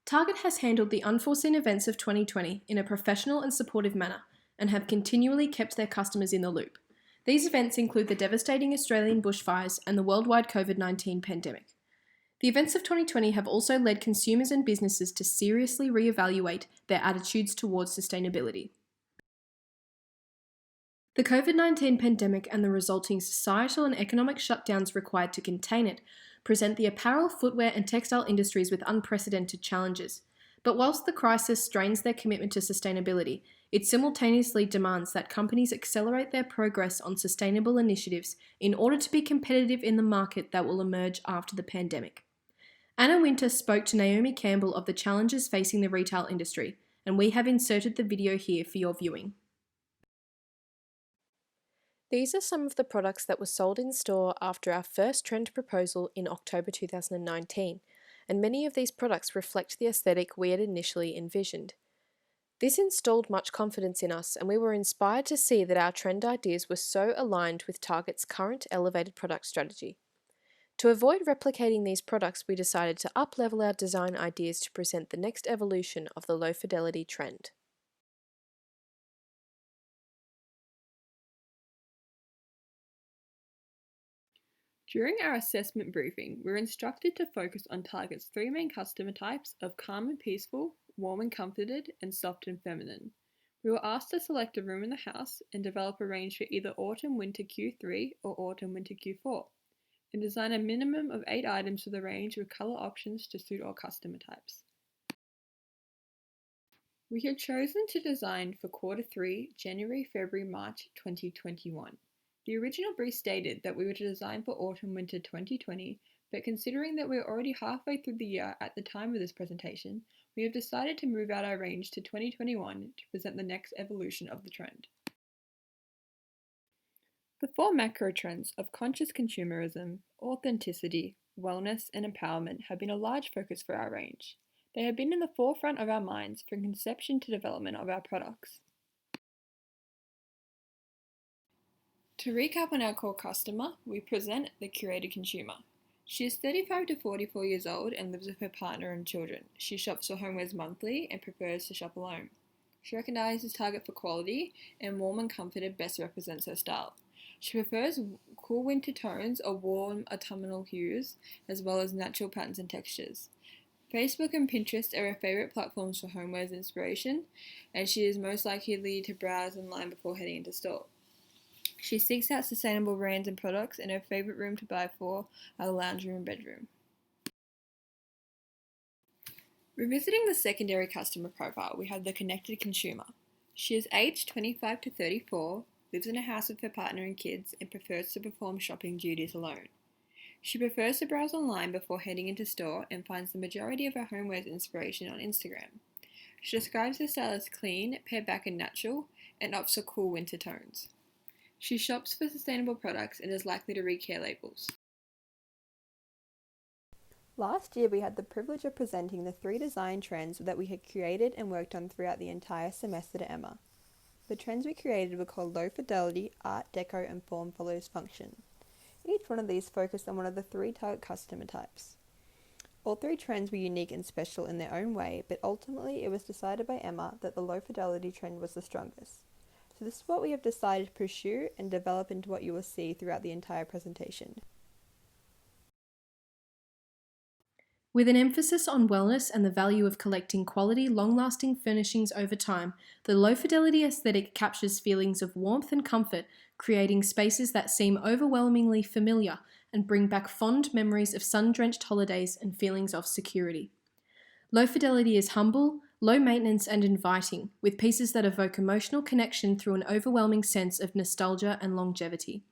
Target has handled the unforeseen events of 2020 in a professional and supportive manner and have continually kept their customers in the loop. These events include the devastating Australian bushfires and the worldwide COVID-19 pandemic. The events of 2020 have also led consumers and businesses to seriously reevaluate their attitudes towards sustainability. The COVID-19 pandemic and the resulting societal and economic shutdowns required to contain it present the apparel, footwear and textile industries with unprecedented challenges. But whilst the crisis strains their commitment to sustainability, it simultaneously demands that companies accelerate their progress on sustainable initiatives in order to be competitive in the market that will emerge after the pandemic. Anna Winter spoke to Naomi Campbell of the challenges facing the retail industry, and we have inserted the video here for your viewing. These are some of the products that were sold in store after our first trend proposal in October 2019, and many of these products reflect the aesthetic we had initially envisioned. This installed much confidence in us, and we were inspired to see that our trend ideas were so aligned with Target's current elevated product strategy. To avoid replicating these products, we decided to up-level our design ideas to present the next evolution of the low-fidelity trend. During our assessment briefing, we were instructed to focus on Target's three main customer types of calm and peaceful, warm and comforted, and soft and feminine. We were asked to select a room in the house and develop a range for either autumn-winter Q3 or autumn-winter Q4, and design a minimum of 8 items for the range with colour options to suit all customer types. We had chosen to design for Q3, January, February, March 2021. The original brief stated that we were to design for autumn-winter 2020, but considering that we are already halfway through the year at the time of this presentation, we have decided to move out our range to 2021 to present the next evolution of the trend. The 4 macro trends of conscious consumerism, authenticity, wellness, and empowerment have been a large focus for our range. They have been in the forefront of our minds from conception to development of our products. To recap on our core customer, we present the curated consumer. She is 35 to 44 years old and lives with her partner and children. She shops for homewares monthly and prefers to shop alone. She recognises Target for quality, and warm and comforted best represents her style. She prefers cool winter tones or warm autumnal hues, as well as natural patterns and textures. Facebook and Pinterest are her favourite platforms for homewares inspiration, and she is most likely to browse online before heading into store. She seeks out sustainable brands and products, and her favourite room to buy for are the lounge room and bedroom. Revisiting the secondary customer profile, we have the connected consumer. She is aged 25 to 34, lives in a house with her partner and kids, and prefers to perform shopping duties alone. She prefers to browse online before heading into store and finds the majority of her homewares inspiration on Instagram. She describes her style as clean, pared back and natural, and opts for cool winter tones. She shops for sustainable products and is likely to read care labels. Last year we had the privilege of presenting the 3 design trends that we had created and worked on throughout the entire semester to Emma. The trends we created were called Low Fidelity, Art, Deco and Form Follows Function. Each one of these focused on one of the 3 target customer types. All 3 trends were unique and special in their own way, but ultimately it was decided by Emma that the low fidelity trend was the strongest. So this is what we have decided to pursue and develop into what you will see throughout the entire presentation. With an emphasis on wellness and the value of collecting quality, long-lasting furnishings over time, the low-fidelity aesthetic captures feelings of warmth and comfort, creating spaces that seem overwhelmingly familiar and bring back fond memories of sun-drenched holidays and feelings of security. Low fidelity is humble, low maintenance and inviting, with pieces that evoke emotional connection through an overwhelming sense of nostalgia and longevity.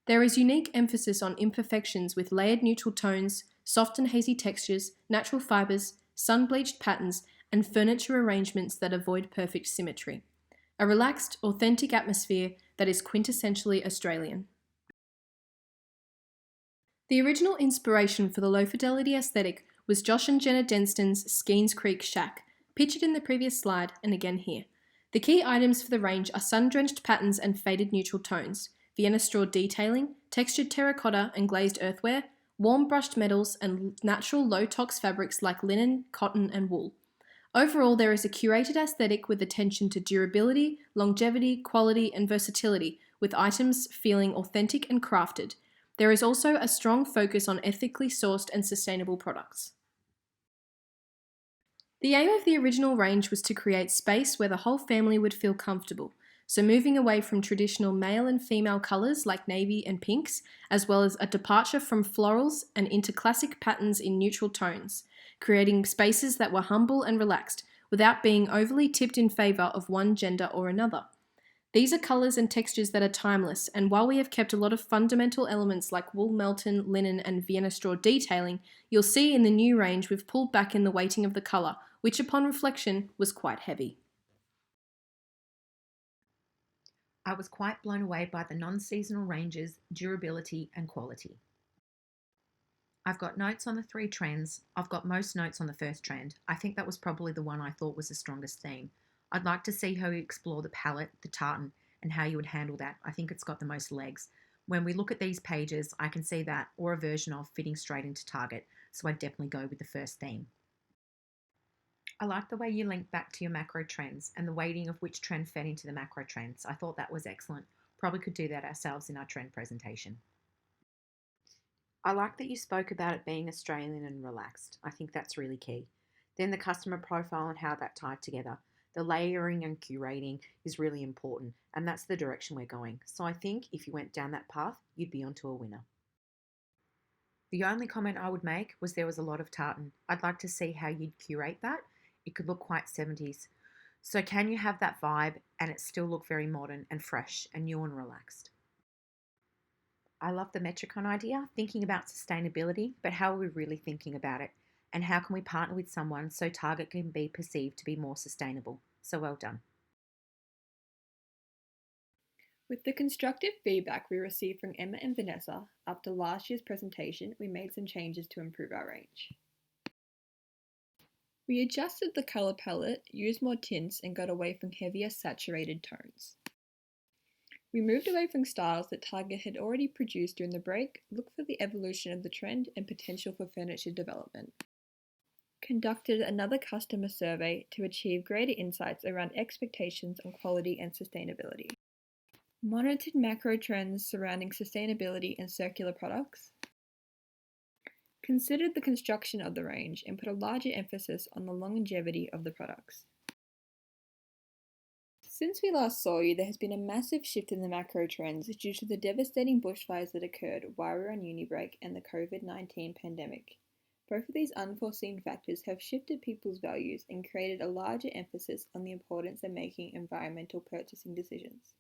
There is unique emphasis on imperfections with layered neutral tones, soft and hazy textures, natural fibres, sun-bleached patterns, and furniture arrangements that avoid perfect symmetry. A relaxed, authentic atmosphere that is quintessentially Australian. The original inspiration for the low-fidelity aesthetic was Josh and Jenna Denston's Skeens Creek Shack, pictured in the previous slide and again here. The key items for the range are sun-drenched patterns and faded neutral tones, Vienna straw detailing, textured terracotta and glazed earthenware, warm brushed metals, and natural low-tox fabrics like linen, cotton, and wool. Overall, there is a curated aesthetic with attention to durability, longevity, quality, and versatility, with items feeling authentic and crafted. There is also a strong focus on ethically sourced and sustainable products. The aim of the original range was to create space where the whole family would feel comfortable, so moving away from traditional male and female colours like navy and pinks, as well as a departure from florals and into classic patterns in neutral tones, creating spaces that were humble and relaxed, without being overly tipped in favour of one gender or another. These are colours and textures that are timeless, and while we have kept a lot of fundamental elements like wool melton, linen, and Vienna straw detailing, you'll see in the new range we've pulled back in the weighting of the colour, which upon reflection was quite heavy. I was quite blown away by the non-seasonal ranges, durability and quality. I've got notes on the 3 trends. I've got most notes on the first trend. I think that was probably the one I thought was the strongest theme. I'd like to see how you explore the palette, the tartan, and how you would handle that. I think it's got the most legs. When we look at these pages, I can see that or a version of fitting straight into target, so I'd definitely go with the first theme. I like the way you link back to your macro trends and the weighting of which trend fed into the macro trends. I thought that was excellent. Probably could do that ourselves in our trend presentation. I like that you spoke about it being Australian and relaxed. I think that's really key. Then the customer profile and how that tied together. The layering and curating is really important, and that's the direction we're going. So I think if you went down that path, you'd be onto a winner. The only comment I would make was there was a lot of tartan. I'd like to see how you'd curate that. It could look quite 70s. So can you have that vibe and it still look very modern and fresh and new and relaxed? I love the Metricon idea, thinking about sustainability, but how are we really thinking about it? And how can we partner with someone so Target can be perceived to be more sustainable? So well done. With the constructive feedback we received from Emma and Vanessa after last year's presentation, we made some changes to improve our range. We adjusted the colour palette, used more tints, and got away from heavier saturated tones. We moved away from styles that Target had already produced during the break, looked for the evolution of the trend and potential for furniture development. Conducted another customer survey to achieve greater insights around expectations on quality and sustainability. Monitored macro trends surrounding sustainability and circular products. Considered the construction of the range and put a larger emphasis on the longevity of the products. Since we last saw you, there has been a massive shift in the macro trends due to the devastating bushfires that occurred while we were on uni break and the COVID-19 pandemic. Both of these unforeseen factors have shifted people's values and created a larger emphasis on the importance of making environmental purchasing decisions.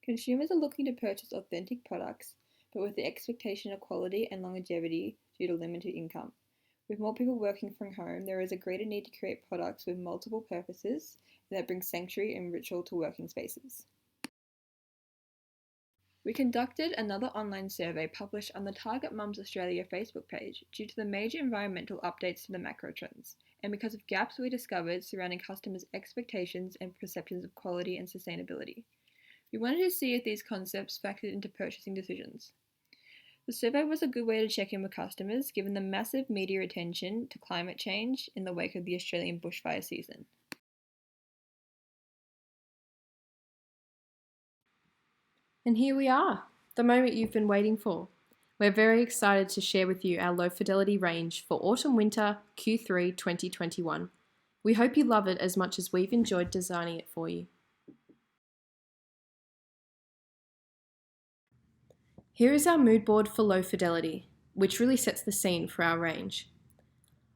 Consumers are looking to purchase authentic products, but with the expectation of quality and longevity due to limited income. With more people working from home, there is a greater need to create products with multiple purposes that bring sanctuary and ritual to working spaces. We conducted another online survey published on the Target Mums Australia Facebook page due to the major environmental updates to the macro trends, and because of gaps we discovered surrounding customers' expectations and perceptions of quality and sustainability. We wanted to see if these concepts factored into purchasing decisions. The survey was a good way to check in with customers given the massive media attention to climate change in the wake of the Australian bushfire season. And here we are, the moment you've been waiting for. We're very excited to share with you our low fidelity range for autumn-winter Q3 2021. We hope you love it as much as we've enjoyed designing it for you. Here is our mood board for low fidelity, which really sets the scene for our range.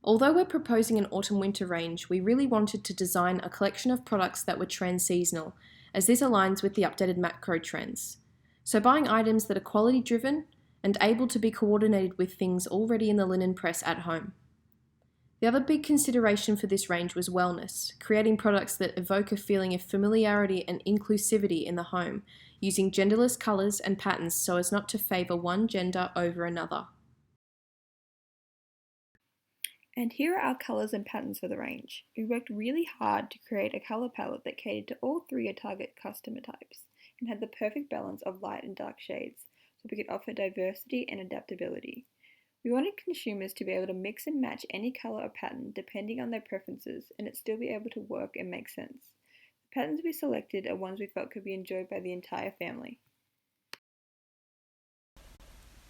Although we're proposing an autumn-winter range, we really wanted to design a collection of products that were trend-seasonal, as this aligns with the updated macro trends. So buying items that are quality-driven and able to be coordinated with things already in the linen press at home. The other big consideration for this range was wellness, creating products that evoke a feeling of familiarity and inclusivity in the home, using genderless colours and patterns so as not to favour one gender over another. And here are our colours and patterns for the range. We worked really hard to create a colour palette that catered to all 3 target customer types and had the perfect balance of light and dark shades so we could offer diversity and adaptability. We wanted consumers to be able to mix and match any colour or pattern depending on their preferences and it still be able to work and make sense. The patterns we selected are ones we felt could be enjoyed by the entire family.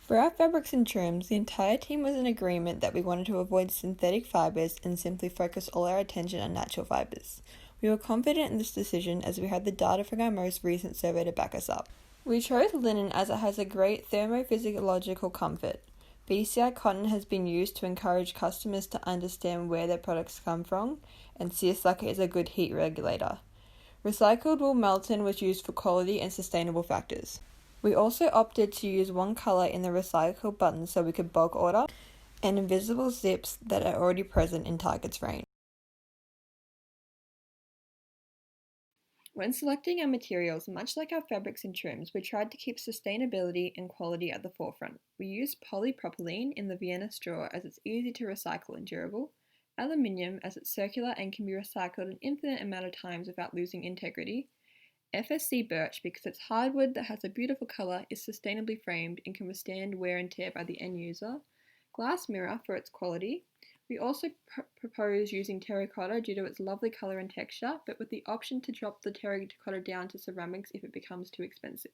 For our fabrics and trims, the entire team was in agreement that we wanted to avoid synthetic fibres and simply focus all our attention on natural fibres. We were confident in this decision as we had the data from our most recent survey to back us up. We chose linen as it has a great thermophysiological comfort. BCI cotton has been used to encourage customers to understand where their products come from, and seersucker is a good heat regulator. Recycled wool melton was used for quality and sustainable factors. We also opted to use one colour in the recycled buttons so we could bulk order, and invisible zips that are already present in Target's range. When selecting our materials, much like our fabrics and trims, we tried to keep sustainability and quality at the forefront. We used polypropylene in the Vienna straw as it's easy to recycle and durable, aluminium as it's circular and can be recycled an infinite amount of times without losing integrity, FSC birch because it's hardwood that has a beautiful colour, is sustainably framed and can withstand wear and tear by the end user, glass mirror for its quality. We also propose using terracotta due to its lovely colour and texture, but with the option to drop the terracotta down to ceramics if it becomes too expensive.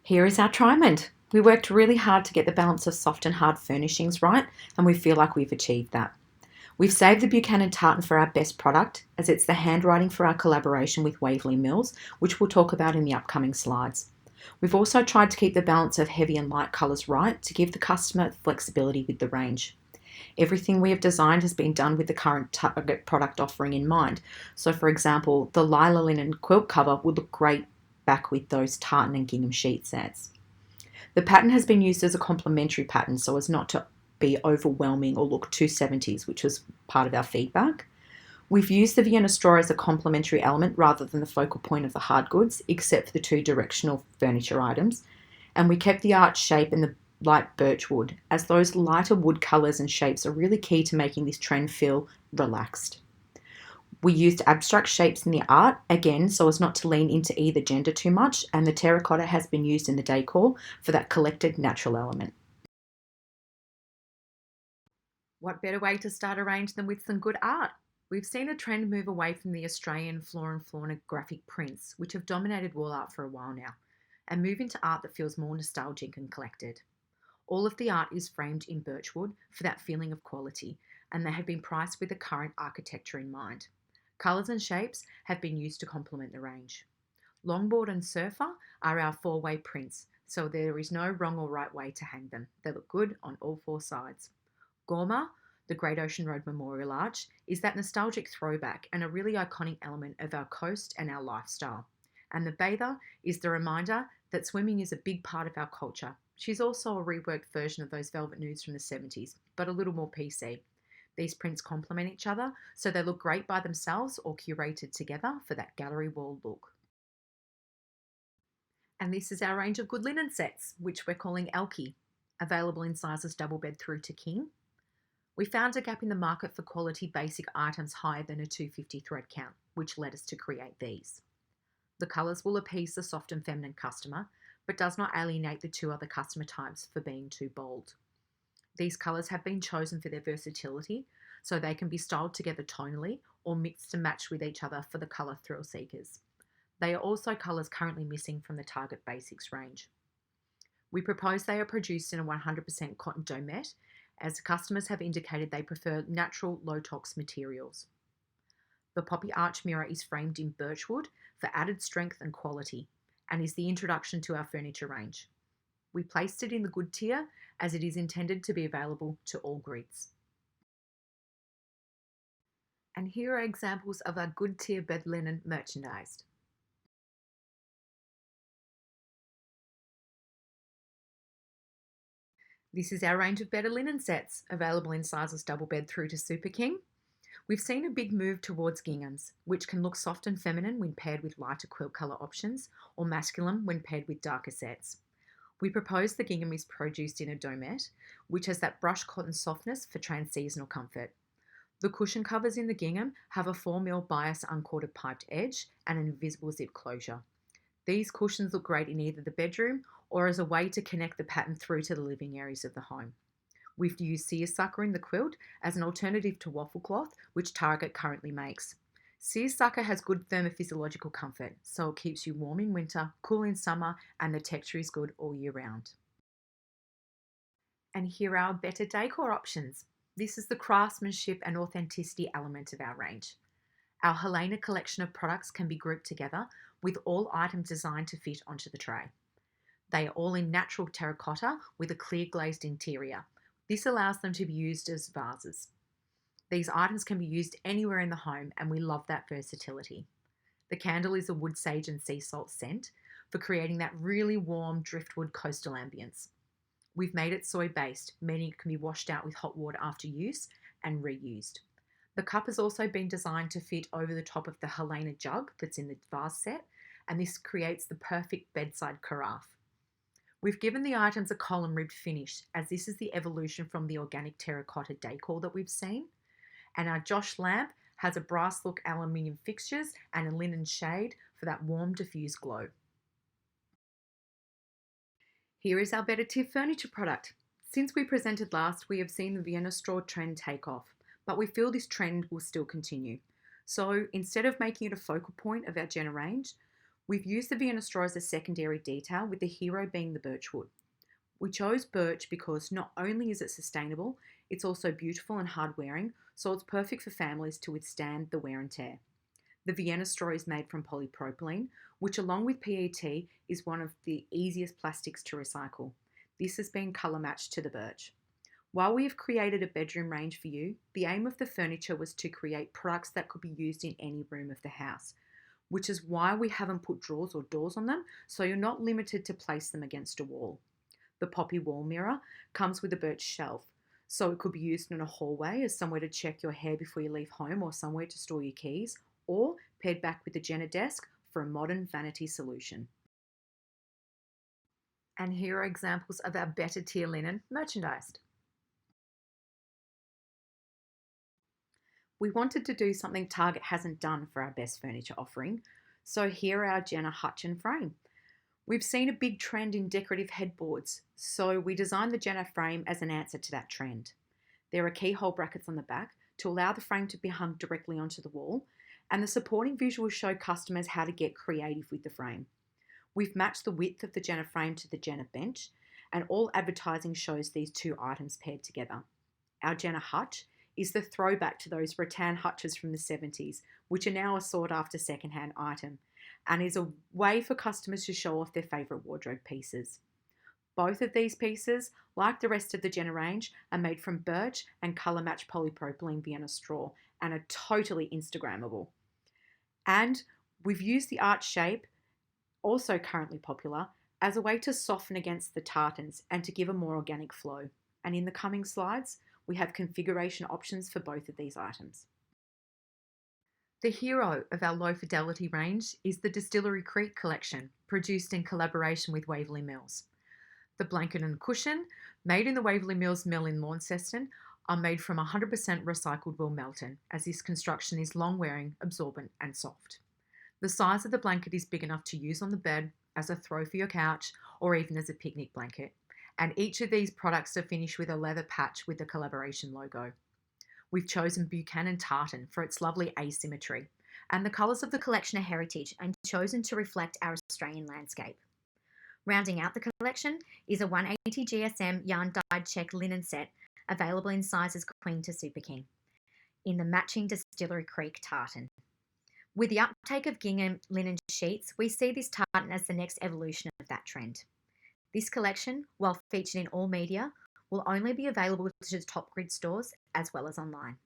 Here is our TRIAMOND. We worked really hard to get the balance of soft and hard furnishings right, and we feel like we've achieved that. We've saved the Buchanan tartan for our best product, as it's the handwriting for our collaboration with Waverley Mills, which we'll talk about in the upcoming slides. We've also tried to keep the balance of heavy and light colours right to give the customer flexibility with the range. Everything we have designed has been done with the current target product offering in mind. So for example, the Lila linen quilt cover would look great back with those tartan and gingham sheet sets. The pattern has been used as a complementary pattern so as not to be overwhelming or look too 70s, which was part of our feedback. We've used the Vienna straw as a complementary element rather than the focal point of the hard goods, except for the two directional furniture items. And we kept the arch shape and the light birch wood, as those lighter wood colours and shapes are really key to making this trend feel relaxed. We used abstract shapes in the art, again, so as not to lean into either gender too much, and the terracotta has been used in the decor for that collected natural element. What better way to start a range than with some good art? We've seen a trend move away from the Australian flora and fauna graphic prints, which have dominated wall art for a while now, and move into art that feels more nostalgic and collected. All of the art is framed in birchwood for that feeling of quality, and they have been priced with the current architecture in mind. Colours and shapes have been used to complement the range. Longboard and surfer are our four-way prints, so there is no wrong or right way to hang them. They look good on all four sides. Gorma, the Great Ocean Road Memorial Arch, is that nostalgic throwback and a really iconic element of our coast and our lifestyle. And the Bather is the reminder that swimming is a big part of our culture. She's also a reworked version of those velvet nudes from the 70s, but a little more PC. These prints complement each other, so they look great by themselves or curated together for that gallery wall look. And this is our range of good linen sets, which we're calling Elkie, available in sizes double bed through to king. We found a gap in the market for quality basic items higher than a 250 thread count, which led us to create these. The colours will appease the soft and feminine customer, but does not alienate the two other customer types for being too bold. These colours have been chosen for their versatility, so they can be styled together tonally or mixed to match with each other for the colour thrill seekers. They are also colours currently missing from the Target Basics range. We propose they are produced in a 100% cotton domette, as customers have indicated they prefer natural low-tox materials. The poppy arch mirror is framed in birchwood for added strength and quality, and is the introduction to our furniture range. We placed it in the good tier as it is intended to be available to all grids. And here are examples of our good tier bed linen merchandised. This is our range of better linen sets, available in sizes double bed through to Super King. We've seen a big move towards ginghams, which can look soft and feminine when paired with lighter quilt colour options, or masculine when paired with darker sets. We propose the gingham is produced in a domette, which has that brushed cotton softness for trans-seasonal comfort. The cushion covers in the gingham have a 4mm bias uncorded piped edge and an invisible zip closure. These cushions look great in either the bedroom or as a way to connect the pattern through to the living areas of the home. We've used seersucker in the quilt as an alternative to waffle cloth, which Target currently makes. Seersucker has good thermophysiological comfort, so it keeps you warm in winter, cool in summer, and the texture is good all year round. And here are our better decor options. This is the craftsmanship and authenticity element of our range. Our Helena collection of products can be grouped together with all items designed to fit onto the tray. They are all in natural terracotta with a clear glazed interior. This allows them to be used as vases. These items can be used anywhere in the home, and we love that versatility. The candle is a wood sage and sea salt scent for creating that really warm driftwood coastal ambience. We've made it soy based, meaning it can be washed out with hot water after use and reused. The cup has also been designed to fit over the top of the Helena jug that's in the vase set, and this creates the perfect bedside carafe. We've given the items a column ribbed finish, as this is the evolution from the organic terracotta decor that we've seen. And our Josh lamp has a brass look aluminium fixtures and a linen shade for that warm diffused glow. Here is our Better Tiff furniture product. Since we presented last, we have seen the Vienna straw trend take off, but we feel this trend will still continue. So instead of making it a focal point of our Jenna range, we've used the Vienna straw as a secondary detail, with the hero being the birch wood. We chose birch because not only is it sustainable, it's also beautiful and hard wearing, so it's perfect for families to withstand the wear and tear. The Vienna straw is made from polypropylene, which along with PET is one of the easiest plastics to recycle. This has been colour matched to the birch. While we have created a bedroom range for you, the aim of the furniture was to create products that could be used in any room of the house, which is why we haven't put drawers or doors on them, so you're not limited to place them against a wall. The poppy wall mirror comes with a birch shelf, so it could be used in a hallway as somewhere to check your hair before you leave home, or somewhere to store your keys, or paired back with the Jenna desk for a modern vanity solution. And here are examples of our better tier linen merchandised. We wanted to do something Target hasn't done for our best furniture offering, so here are our Jenna HUTCH and frame. We've seen a big trend in decorative headboards, so we designed the Jenna frame as an answer to that trend. There are keyhole brackets on the back to allow the frame to be hung directly onto the wall, and the supporting visuals show customers how to get creative with the frame. We've matched the width of the Jenna frame to the Jenna bench, and all advertising shows these two items paired together. Our Jenna HUTCH is the throwback to those rattan hutches from the 70s, which are now a sought-after second-hand item, and is a way for customers to show off their favourite wardrobe pieces. Both of these pieces, like the rest of the Jenna range, are made from birch and colour-matched polypropylene Vienna straw and are totally Instagrammable. And we've used the arch shape, also currently popular, as a way to soften against the tartans and to give a more organic flow. And in the coming slides, we have configuration options for both of these items. The hero of our low fidelity range is the Distillery Creek collection, produced in collaboration with Waverley Mills. The blanket and cushion, made in the Waverley Mills mill in Launceston, are made from 100% recycled wool Melton, as this construction is long-wearing, absorbent and soft. The size of the blanket is big enough to use on the bed, as a throw for your couch, or even as a picnic blanket. And each of these products are finished with a leather patch with the collaboration logo. We've chosen Buchanan tartan for its lovely asymmetry, and the colours of the collection are heritage and chosen to reflect our Australian landscape. Rounding out the collection is a 180 GSM yarn dyed check linen set, available in sizes Queen to Super King, in the matching Distillery Creek tartan. With the uptake of gingham linen sheets, we see this tartan as the next evolution of that trend. This collection, while featured in all media, will only be available to top grid stores as well as online.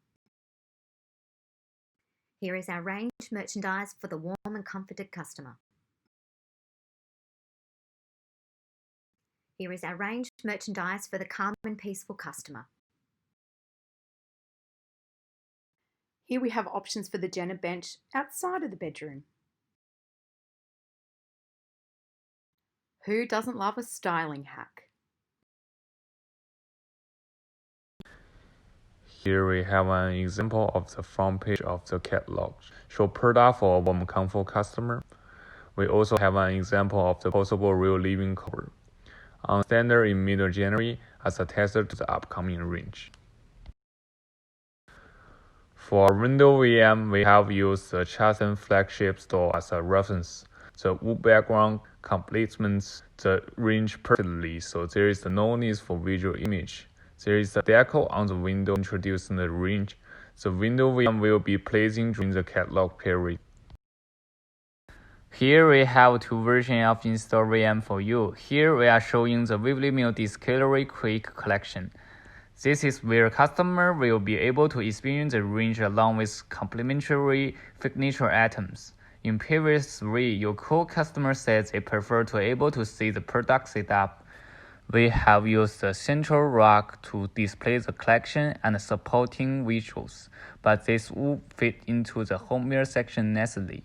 Here is our range merchandise for the warm and comforted customer. Here is our range merchandise for the calm and peaceful customer. Here we have options for the Jenna bench outside of the bedroom. Who doesn't love a styling hack? Here we have an example of the front page of the catalog. Show product for a warm comfort customer. We also have an example of the possible real living cover. on standard in mid-January as a tester to the upcoming range. For window VM, we have used the Chasen flagship store as a reference. The wood background complements the range perfectly, so there is no need for visual image. There is a decal on the window introducing the range. The window VM will be placing during the catalog period. Here we have two versions of in-store VM for you. Here we are showing the Waverley Mill Distillery Quick Collection. This is where customer will be able to experience the range along with complementary signature items. In previous three, your core customer said they prefer to able to see the product setup. We have used the central rack to display the collection and supporting visuals, but this will fit into the homeware section nicely.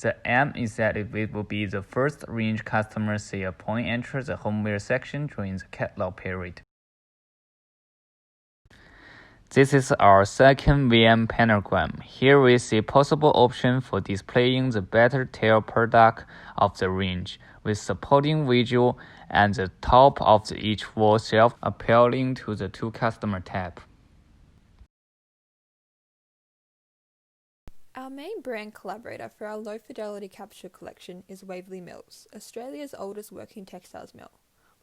The aim is that it will be the first range customers see upon enter the homeware section during the catalog period. This is our second VM panogram. Here we see possible option for displaying the better tail product of the range, with supporting visual and the top of each wall shelf appealing to the two customer tab. Our main brand collaborator for our low-fidelity capsule collection is Waverley Mills, Australia's oldest working textiles mill.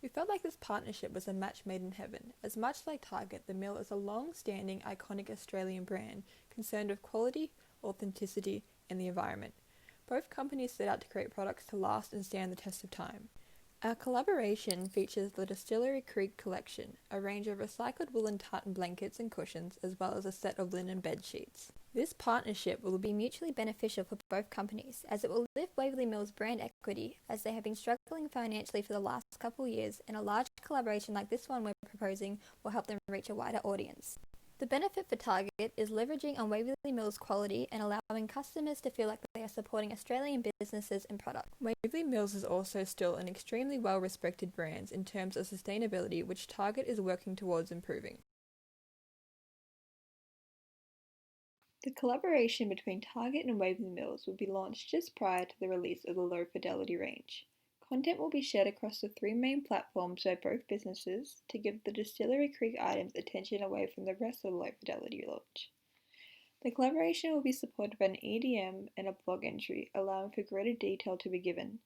We felt like this partnership was a match made in heaven, as much like Target, the mill is a long-standing, iconic Australian brand concerned with quality, authenticity, and the environment. Both companies set out to create products to last and stand the test of time. Our collaboration features the Distillery Creek collection, a range of recycled woolen tartan blankets and cushions, as well as a set of linen bed sheets. This partnership will be mutually beneficial for both companies, as it will lift Waverley Mills' brand equity, as they have been struggling financially for the last couple of years, and a large collaboration like this one we're proposing will help them reach a wider audience. The benefit for Target is leveraging on Waverley Mills' quality and allowing customers to feel like they are supporting Australian businesses and products. Waverley Mills is also still an extremely well-respected brand in terms of sustainability, which Target is working towards improving. The collaboration between Target and Waverley Mills will be launched just prior to the release of the low fidelity range. Content will be shared across the three main platforms by both businesses to give the Distillery Creek items attention away from the rest of the low fidelity launch. The collaboration will be supported by an EDM and a blog entry, allowing for greater detail to be given.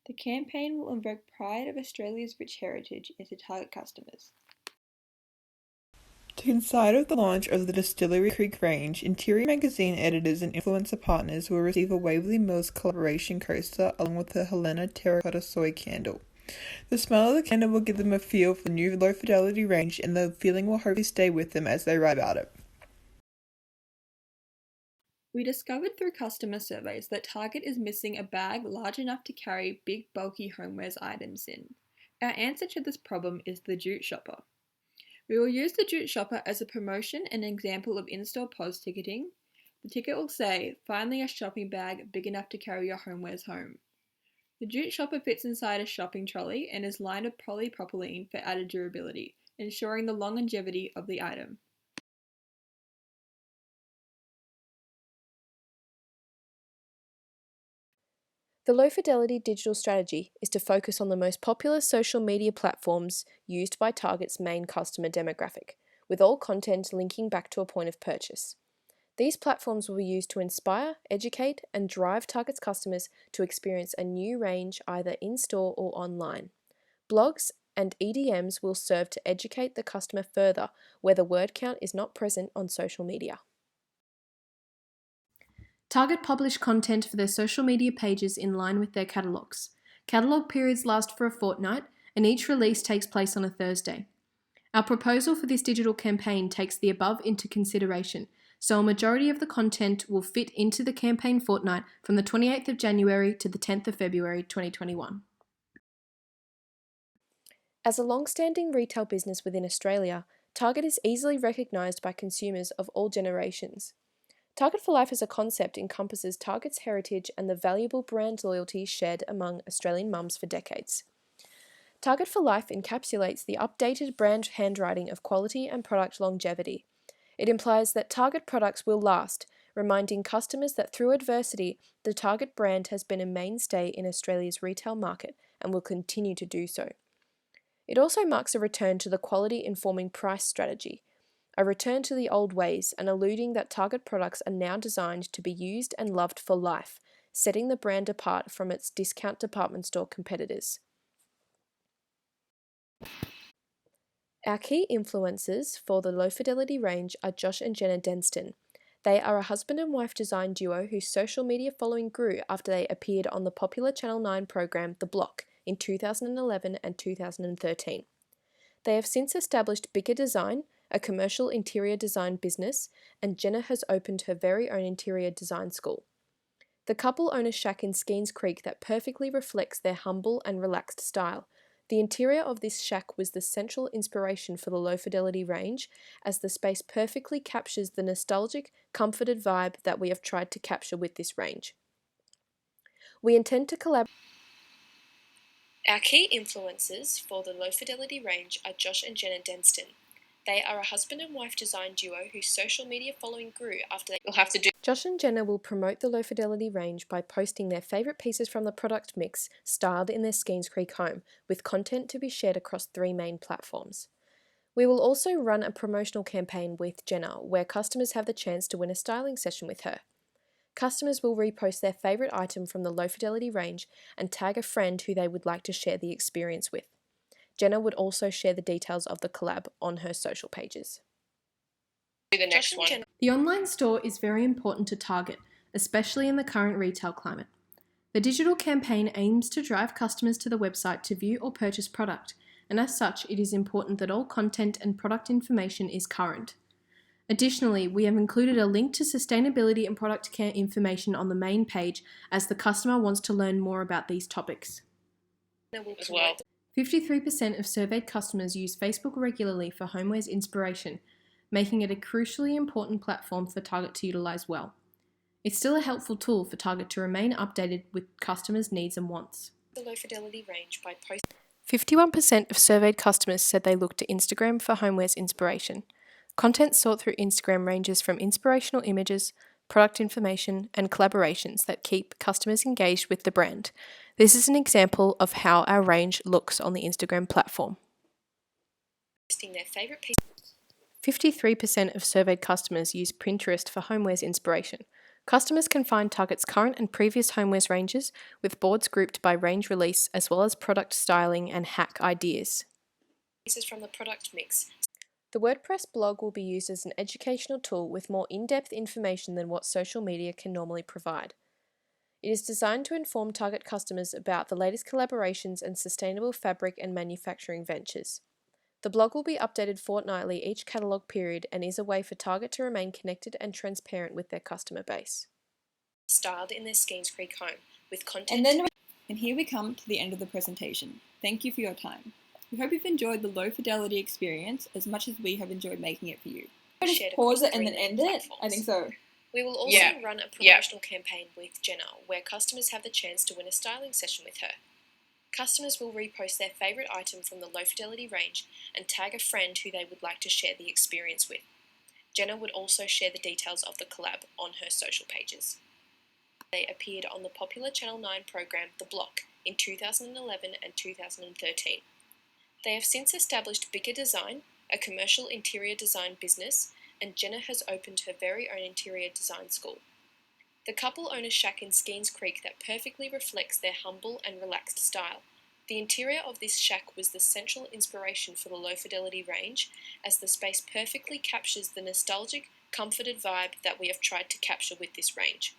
The campaign will invoke pride of Australia's rich heritage into Target customers. To coincide with the launch of the Distillery Creek range, Interior Magazine editors and influencer partners will receive a Waverley Mills collaboration coaster along with a Helena terracotta soy candle. The smell of the candle will give them a feel for the new low-fidelity range, and the feeling will hopefully stay with them as they write about it. We discovered through customer surveys that Target is missing a bag large enough to carry big, bulky homewares items in. Our answer to this problem is the JUTE shopper. We will use the JUTE shopper as a promotion and an example of in-store POS ticketing. The ticket will say, "Finally a shopping bag big enough to carry your homewares home." The JUTE shopper fits inside a shopping trolley and is lined with polypropylene for added durability, ensuring the longevity of the item. The low-fidelity digital strategy is to focus on the most popular social media platforms used by Target's main customer demographic, with all content linking back to a point of purchase. These platforms will be used to inspire, educate, and drive Target's customers to experience a new range either in-store or online. Blogs and EDMs will serve to educate the customer further where the word count is not present on social media. Target publish content for their social media pages in line with their catalogues. Catalogue periods last for a fortnight, and each release takes place on a Thursday. Our proposal for this digital campaign takes the above into consideration, so a majority of the content will fit into the campaign fortnight from the 28th of January to the 10th of February 2021. As a long-standing retail business within Australia, Target is easily recognised by consumers of all generations. Target for Life as a concept encompasses Target's heritage and the valuable brand loyalty shared among Australian mums for decades. Target for Life encapsulates the updated brand handwriting of quality and product longevity. It implies that Target products will last, reminding customers that through adversity, the Target brand has been a mainstay in Australia's retail market and will continue to do so. It also marks a return to the quality-informing price strategy, a return to the old ways and alluding that Target products are now designed to be used and loved for life, setting the brand apart from its discount department store competitors. Our key influencers for the Low Fidelity range are Josh and Jenna Denston. They are a husband and wife design duo whose social media following grew after they appeared on the popular Channel 9 program The Block in 2011 and 2013. They have since established Bigger Design, a commercial interior design business, and Jenna has opened her very own interior design school. The couple own a shack in Skeens Creek that perfectly reflects their humble and relaxed style. The interior of this shack was the central inspiration for the Low Fidelity range, as the space perfectly captures the nostalgic, comforted vibe that we have tried to capture with this range. We intend to collaborate. Our key influencers for the Low Fidelity range are Josh and Jenna Denston. They are a husband and wife design duo whose social media following grew after they will have to do. Josh and Jenna will promote the Low Fidelity range by posting their favourite pieces from the product mix styled in their Skeens Creek home, with content to be shared across 3 main platforms. We will also run a promotional campaign with Jenna where customers have the chance to win a styling session with her. Customers will repost their favourite item from the Low Fidelity range and tag a friend who they would like to share the experience with. Jenna would also share the details of the collab on her social pages. The next one. The online store is very important to Target, especially in the current retail climate. The digital campaign aims to drive customers to the website to view or purchase product, and as such, it is important that all content and product information is current. Additionally, we have included a link to sustainability and product care information on the main page as the customer wants to learn more about these topics. As well. 53% of surveyed customers use Facebook regularly for homewares inspiration, making it a crucially important platform for Target to utilise well. It's still a helpful tool for Target to remain updated with customers' needs and wants. The Low Fidelity range by post. 51% of surveyed customers said they look to Instagram for homewares inspiration. Content sought through Instagram ranges from inspirational images, product information, and collaborations that keep customers engaged with the brand. This is an example of how our range looks on the Instagram platform. 53% of surveyed customers use Pinterest for homewares inspiration. Customers can find Target's current and previous homewares ranges with boards grouped by range release as well as product styling and hack ideas. Pieces from the product mix. The WordPress blog will be used as an educational tool with more in-depth information than what social media can normally provide. It is designed to inform Target customers about the latest collaborations and sustainable fabric and manufacturing ventures. The blog will be updated fortnightly each catalogue period and is a way for Target to remain connected and transparent with their customer base. Styled in their Skeens Creek home, with content. And here we come to the end of the presentation. Thank you for your time. We hope you've enjoyed the Low Fidelity experience as much as we have enjoyed making it for you. Just pause it and then end it? I think so. We will also run a promotional campaign with Jenna where customers have the chance to win a styling session with her. Customers will repost their favourite item from the Low Fidelity range and tag a friend who they would like to share the experience with. Jenna would also share the details of the collab on her social pages. They appeared on the popular Channel 9 program The Block in 2011 and 2013. They have since established Bigger Design, a commercial interior design business, and Jenna has opened her very own interior design school. The couple own a shack in Skeens Creek that perfectly reflects their humble and relaxed style. The interior of this shack was the central inspiration for the Low Fidelity range, as the space perfectly captures the nostalgic, comforted vibe that we have tried to capture with this range.